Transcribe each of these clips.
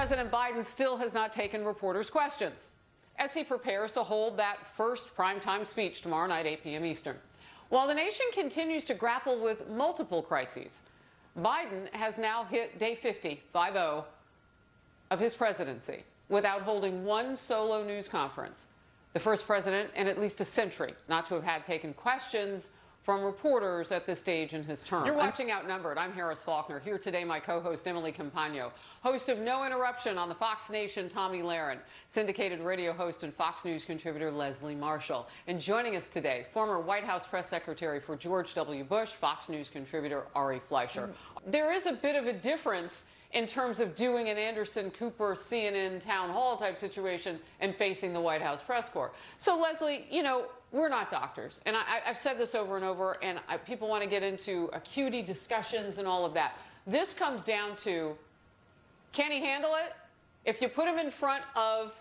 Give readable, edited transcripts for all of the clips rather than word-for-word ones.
President Biden still has not taken reporters' questions as he prepares to hold that first primetime speech tomorrow night, 8 p.m. Eastern. While the nation continues to grapple with multiple crises, Biden has now hit day 50 of his presidency without holding one solo news conference. The first president in at least a century not to have had taken questions from reporters at this stage in his term. You're watching Outnumbered. I'm Harris Faulkner. Here today, my co-host Emily Campagno, host of No Interruption on the Fox Nation, Tommy Lahren, syndicated radio host and Fox News contributor Leslie Marshall. And joining us today, former White House press secretary for George W. Bush, Fox News contributor Ari Fleischer. There is a bit of a difference in terms of doing an Anderson Cooper CNN town hall type situation and facing the White House press corps. So Leslie, you know, we're not doctors, and I've said this over and over, and people want to get into acuity discussions and all of that. This comes down to, can he handle it? If you put him in front of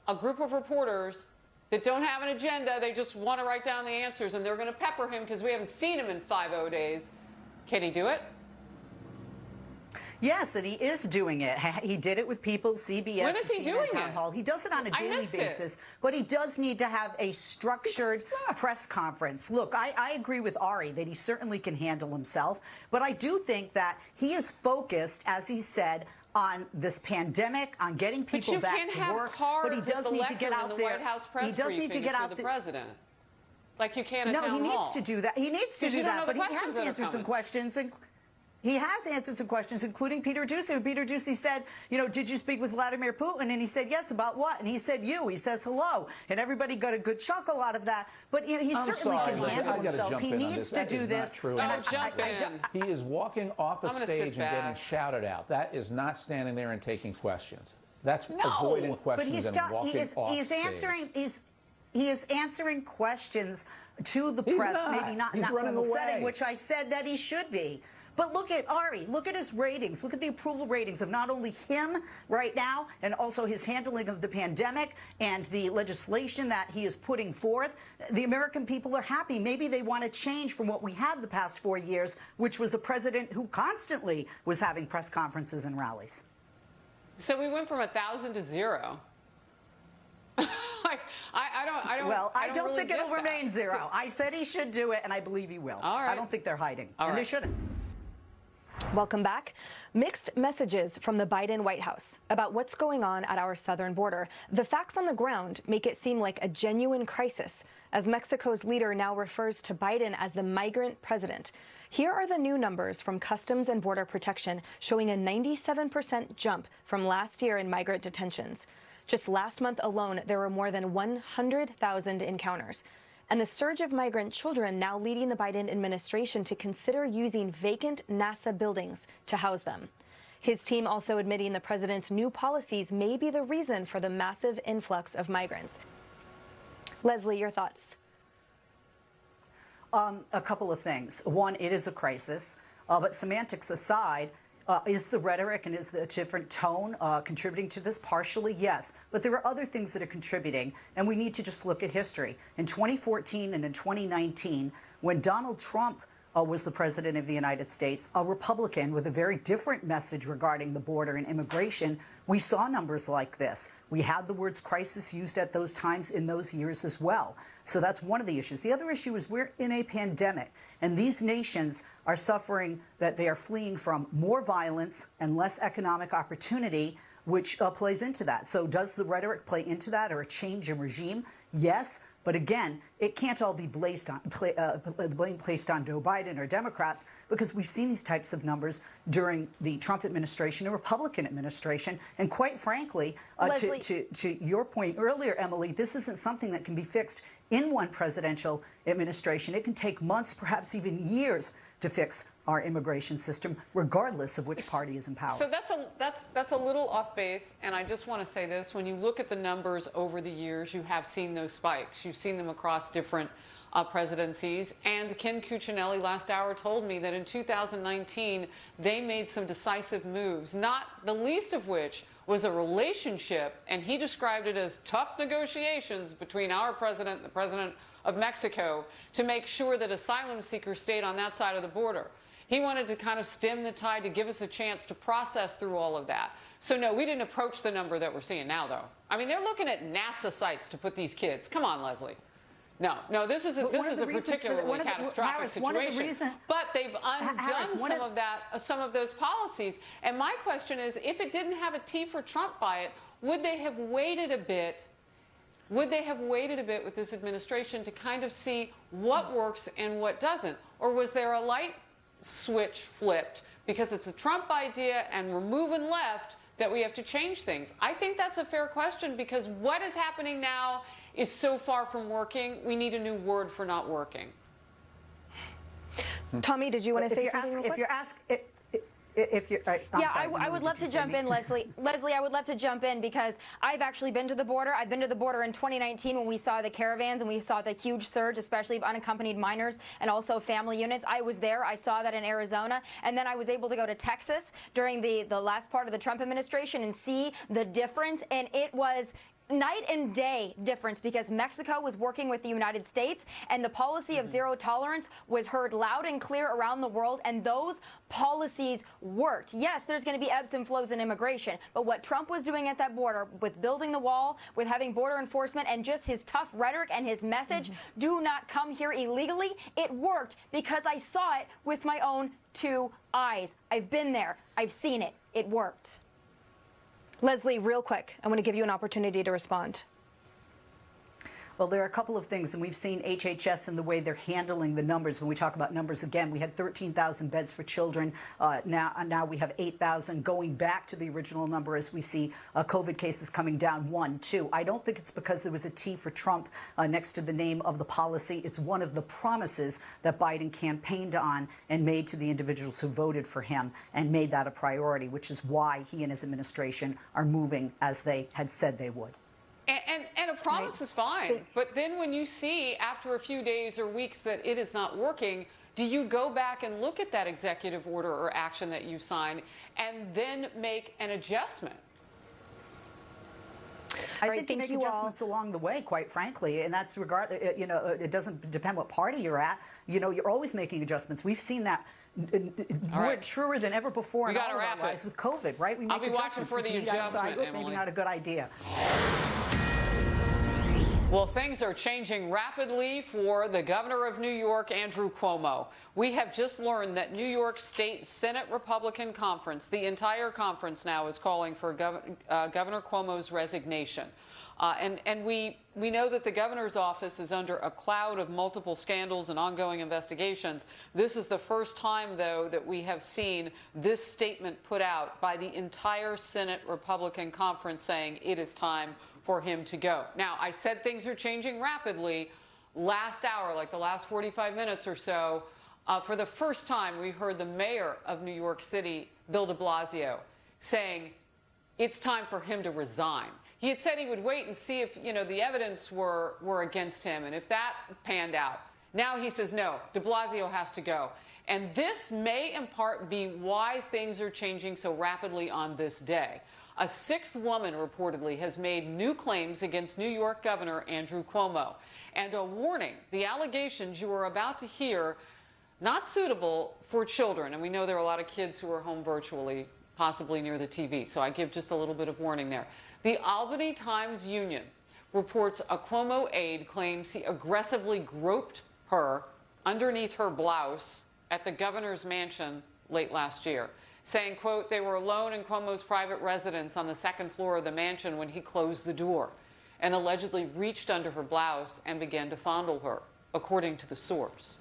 a group of reporters that don't have an agenda, they just want to write down the answers, and they're going to pepper him because we haven't seen him in 50 days. Can he do it? Yes, and he is doing it. He did it with people, CBS, when is he doing Town it? Hall. He does it on a daily basis, but he does need to have a structured press conference. Look, I agree with Ari that he certainly can handle himself, but I do think that he is focused, as he said, on this pandemic, on getting people back to work. But he does need to get out there. He does need to get out there. President. Like you can at town hall. No, he needs to do that. He needs to do that, but he has answered some questions. He has answered some questions, including Peter Doocy. Peter Doocy said, you know, did you speak with Vladimir Putin? And he said, yes, about what? And he said, you. He says, hello. And everybody got a good chuckle out of that. But you know, he certainly can handle himself. He needs to do this. He is walking off a stage and getting shouted out. That is not standing there and taking questions. That's avoiding questions and walking off stage. He is answering questions to the press, maybe not in that formal setting, which I said that he should be. But look at Ari, look at his ratings, look at the approval ratings of not only him right now and also his handling of the pandemic and the legislation that he is putting forth. The American people are happy. Maybe they want to change from what we had the past 4 years, which was a president who constantly was having press conferences and rallies. So we went from 1,000 to 0. I don't think it'll remain 0. I said he should do it, and I believe he will. All right. I don't think they're hiding, and they shouldn't. Welcome back. Mixed messages from the Biden White House about what's going on at our southern border. The facts on the ground make it seem like a genuine crisis, as Mexico's leader now refers to Biden as the migrant president. Here are the new numbers from Customs and Border Protection showing a 97% jump from last year in migrant detentions. Just last month alone, there were more than 100,000 encounters. And the surge of migrant children now leading the Biden administration to consider using vacant NASA buildings to house them. His team also admitting the president's new policies may be the reason for the massive influx of migrants. Leslie, your thoughts? A couple of things. One, it is a crisis, but semantics aside, is the rhetoric and is the different tone contributing to this? Partially, yes. But there are other things that are contributing, and we need to just look at history. In 2014 and in 2019, when Donald Trump was the president of the United States, a Republican with a very different message regarding the border and immigration, we saw numbers like this. We had the words crisis used at those times in those years as well. So that's one of the issues. The other issue is we're in a pandemic, and these nations are suffering that they are fleeing from more violence and less economic opportunity, which plays into that. So does the rhetoric play into that, or a change in regime? Yes. But again, it can't all be blame placed on Joe Biden or Democrats, because we've seen these types of numbers during the Trump administration and Republican administration. And quite frankly, to your point earlier, Emily, this isn't something that can be fixed in one presidential administration. It can take months, perhaps even years, to fix our immigration system, regardless of which party is in power. So that's a little off base, and I just want to say this. When you look at the numbers over the years, you have seen those spikes. You've seen them across different presidencies. And Ken Cuccinelli last hour told me that in 2019, they made some decisive moves, not the least of which was a relationship, and he described it as tough negotiations between our president and the president of Mexico to make sure that asylum seekers stayed on that side of the border. He wanted to kind of stem the tide to give us a chance to process through all of that. So no, we didn't approach the number that we're seeing now, though. I mean, they're looking at NASA sites to put these kids. Come on, Leslie. No, this is a particularly catastrophic situation. But they've undone some of those policies. And my question is, if it didn't have a T for Trump by it, would they have waited a bit? Would they have waited a bit with this administration to kind of see what works and what doesn't? Or was there a light switch flipped because it's a Trump idea and we're moving left that we have to change things? I think that's a fair question, because what is happening now is so far from working. We need a new word for not working. Tommy, did you want to say something? I would love to jump in, Leslie. Leslie, I would love to jump in because I've actually been to the border. I've been to the border in 2019 when we saw the caravans and we saw the huge surge, especially of unaccompanied minors and also family units. I was there. I saw that in Arizona. And then I was able to go to Texas during the last part of the Trump administration and see the difference. And it was night and day difference, because Mexico was working with the United States and the policy of zero tolerance was heard loud and clear around the world, and those policies worked. Yes, there's going to be ebbs and flows in immigration, but what Trump was doing at that border with building the wall, with having border enforcement, and just his tough rhetoric and his message, do not come here illegally, it worked because I saw it with my own two eyes. I've been there. I've seen it. It worked. Leslie, real quick, I want to give you an opportunity to respond. Well, there are a couple of things, and we've seen HHS and the way they're handling the numbers. When we talk about numbers again, we had 13,000 beds for children. Now we have 8,000, going back to the original number as we see COVID cases coming down 1, 2. I don't think it's because there was a T for Trump next to the name of the policy. It's one of the promises that Biden campaigned on and made to the individuals who voted for him and made that a priority, which is why he and his administration are moving as they had said they would. And a promise is fine, but then when you see after a few days or weeks that it is not working, do you go back and look at that executive order or action that you signed and then make an adjustment? I think you make adjustments along the way, quite frankly, and that's regardless. You know, it doesn't depend what party you're at. You know, you're always making adjustments. We've seen that more truer than ever before in all of our lives with COVID, right? We make I'll be watching for the adjustment, Emily. Maybe not a good idea. Well, things are changing rapidly for the governor of New York, Andrew Cuomo. We have just learned that New York State Senate Republican Conference, the entire conference now, is calling for Governor Cuomo's resignation. And we know that the governor's office is under a cloud of multiple scandals and ongoing investigations. This is the first time, though, that we have seen this statement put out by the entire Senate Republican Conference saying it is time for him to go. Now, I said things are changing rapidly. Last hour, like the last 45 minutes or so, for the first time, we heard the mayor of New York City, Bill de Blasio, saying it's time for him to resign. He had said he would wait and see if, you know, the evidence were against him and if that panned out. Now he says, no, de Blasio has to go. And this may in part be why things are changing so rapidly on this day. A sixth woman reportedly has made new claims against New York Governor Andrew Cuomo. And a warning, the allegations you are about to hear, not suitable for children. And we know there are a lot of kids who are home virtually, possibly near the TV. So I give just a little bit of warning there. The Albany Times-Union reports a Cuomo aide claims he aggressively groped her underneath her blouse at the governor's mansion late last year, saying, quote, they were alone in Cuomo's private residence on the second floor of the mansion when he closed the door and allegedly reached under her blouse and began to fondle her, according to the source.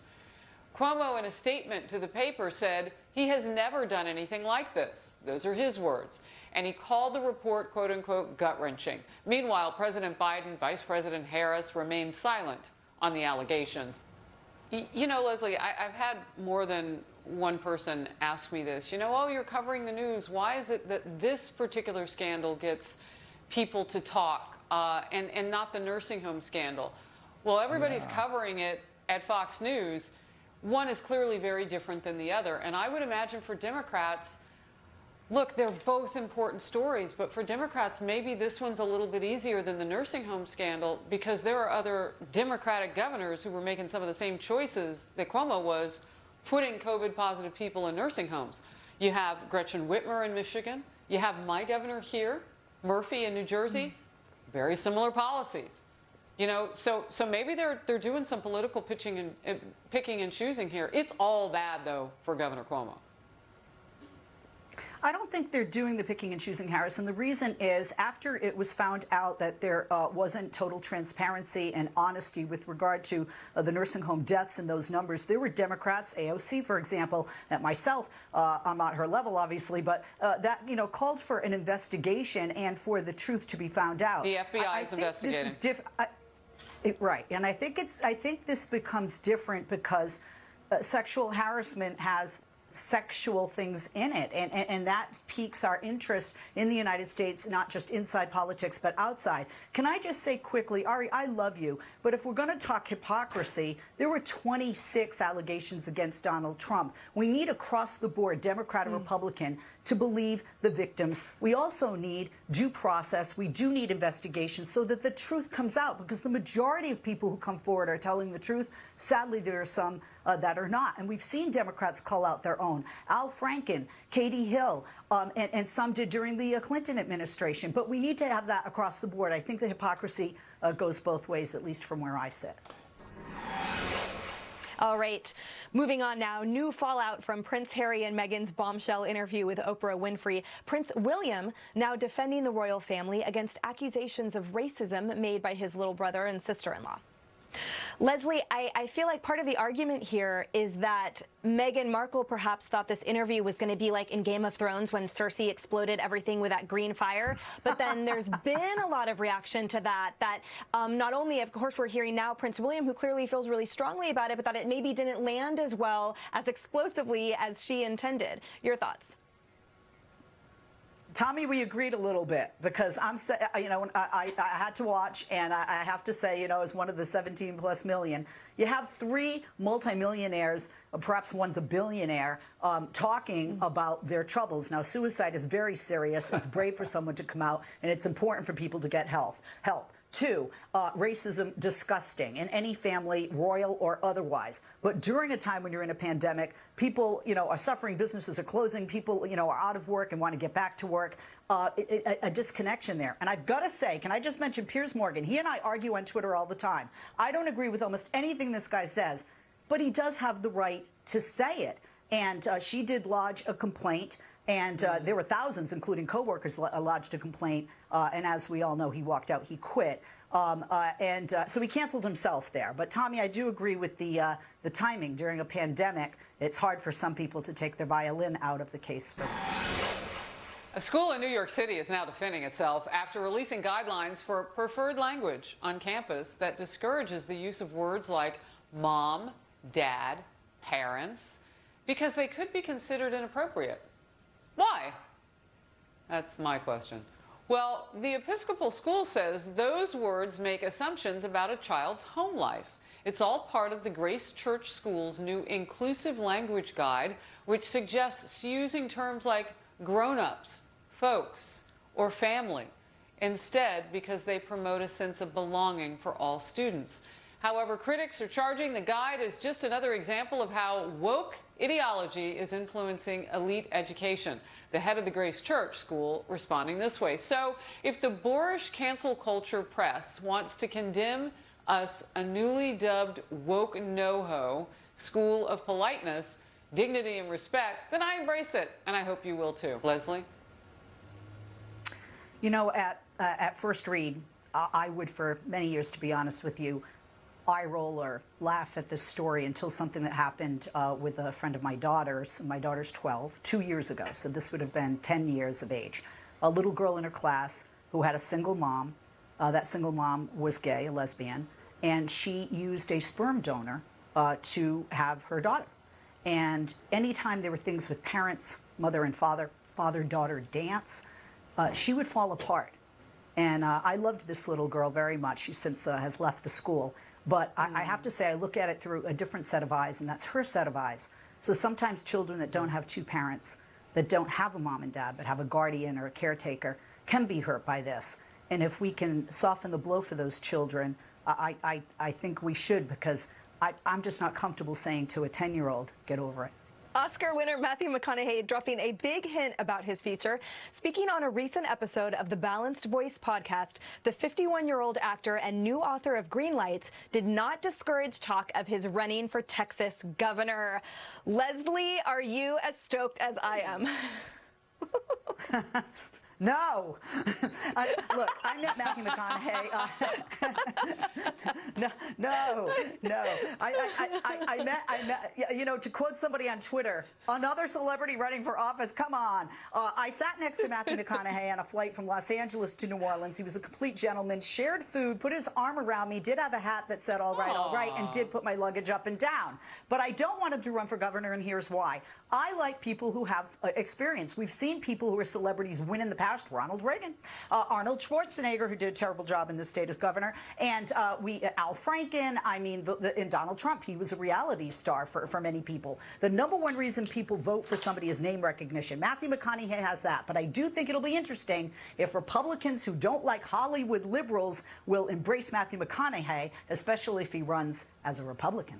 Cuomo, in a statement to the paper, said he has never done anything like this. Those are his words. And he called the report, quote unquote, gut-wrenching. Meanwhile, President Biden, Vice President Harris remain silent on the allegations. You know, Leslie, I've had more than one person ask me this. You know, oh, you're covering the news. Why is it that this particular scandal gets people to talk and not the nursing home scandal? Well, everybody's covering it at Fox News. One is clearly very different than the other. And I would imagine for Democrats, look, they're both important stories, but for Democrats, maybe this one's a little bit easier than the nursing home scandal because there are other Democratic governors who were making some of the same choices that Cuomo was putting COVID-positive people in nursing homes. You have Gretchen Whitmer in Michigan. You have my governor here, Murphy in New Jersey. Very similar policies. You know, so maybe they're doing some political picking and choosing here. It's all bad, though, for Governor Cuomo. I don't think they're doing the picking and choosing, Harrison. The reason is after it was found out that there wasn't total transparency and honesty with regard to the nursing home deaths and those numbers, there were Democrats, AOC, for example, and myself, I'm not her level, obviously, but that, you know, called for an investigation and for the truth to be found out. The FBI is investigating. This is right. And I think this becomes different because sexual harassment has sexual things in it, and that piques our interest in the United States, not just inside politics but outside. Can I just say quickly, Ari, I love you, but if we're going to talk hypocrisy, there were 26 allegations against Donald Trump. We need across the board, Democrat or Republican, to believe the victims. We also need due process. We do need investigation so that the truth comes out, because the majority of people who come forward are telling the truth. Sadly, there are some that are not. And we've seen Democrats call out their own. Al Franken, Katie Hill, and some did during the Clinton administration. But we need to have that across the board. I think the hypocrisy goes both ways, at least from where I sit. All right, moving on now. New fallout from Prince Harry and Meghan's bombshell interview with Oprah Winfrey. Prince William now defending the royal family against accusations of racism made by his little brother and sister-in-law. Leslie, I feel like part of the argument here is that Meghan Markle perhaps thought this interview was going to be like in Game of Thrones when Cersei exploded everything with that green fire. But then there's been a lot of reaction to that not only, of course, we're hearing now Prince William, who clearly feels really strongly about it, but that it maybe didn't land as well, as explosively as she intended. Your thoughts? Tommy, we agreed a little bit because I had to watch, and I have to say, as one of the 17+ million, you have 3 multimillionaires, perhaps one's a billionaire, talking about their troubles. Now, suicide is very serious. It's brave for someone to come out, and it's important for people to get help. 2, racism, disgusting in any family, royal or otherwise. But during a time when you're in a pandemic, people, are suffering, businesses are closing, people, are out of work and want to get back to work. A disconnection there. And I've got to say, can I just mention Piers Morgan? He and I argue on Twitter all the time. I don't agree with almost anything this guy says, but he does have the right to say it. And she did lodge a complaint. And there were thousands, including coworkers, lodged a complaint. And as we all know, he walked out. He quit. So he canceled himself there. But, Tommy, I do agree with the timing. During a pandemic, it's hard for some people to take their violin out of the case. A school in New York City is now defending itself after releasing guidelines for preferred language on campus that discourages the use of words like mom, dad, parents, because they could be considered inappropriate. Why? That's my question. Well, the Episcopal school says those words make assumptions about a child's home life. It's all part of the Grace Church School's new inclusive language guide, which suggests using terms like grown-ups, folks, or family instead, because they promote a sense of belonging for all students. However, critics are charging the guide as just another example of how woke ideology is influencing elite education. The head of the Grace Church School responding this way. So, if the boorish cancel culture press wants to condemn us a newly dubbed woke NoHo school of politeness, dignity, and respect, then I embrace it, and I hope you will too. Leslie? At first read, I would, for many years, to be honest with you, eye roll or laugh at this story until something that happened with a friend of my daughter's. My daughter's 12, 2 years ago, so this would have been 10 years of age. A little girl in her class who had a single mom. That single mom was gay, a lesbian, and she used a sperm donor to have her daughter. And anytime there were things with parents, mother and father, father-daughter dance, she would fall apart. And I loved this little girl very much. She since has left the school. But I have to say, I look at it through a different set of eyes, and that's her set of eyes. So sometimes children that don't have 2 parents, that don't have a mom and dad, but have a guardian or a caretaker, can be hurt by this. And if we can soften the blow for those children, I think we should, because I'm just not comfortable saying to a 10-year-old, get over it. Oscar winner Matthew McConaughey dropping a big hint about his future. Speaking on a recent episode of the Balanced Voice podcast, the 51-year-old actor and new author of Green Lights did not discourage talk of his running for Texas governor. Leslie, are you as stoked as I am? No. Look, I met Matthew McConaughey. No. I met, you know, to quote somebody on Twitter, another celebrity running for office, come on. I sat next to Matthew McConaughey on a flight from Los Angeles to New Orleans. He was a complete gentleman, shared food, put his arm around me, did have a hat that said, all right, and did put my luggage up and down. But I don't want him to run for governor, and here's why. I like people who have experience. We've seen people who are celebrities win in the past. Ronald Reagan, Arnold Schwarzenegger, who did a terrible job in this state as governor, and Al Franken. I mean, and Donald Trump. He was a reality star for many people. The number one reason people vote for somebody is name recognition. Matthew McConaughey has that. But I do think it'll be interesting if Republicans who don't like Hollywood liberals will embrace Matthew McConaughey, especially if he runs as a Republican.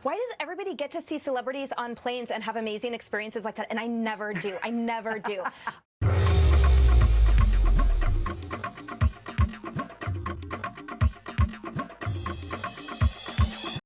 Why does everybody get to see celebrities on planes and have amazing experiences like that? And I never do. I never do.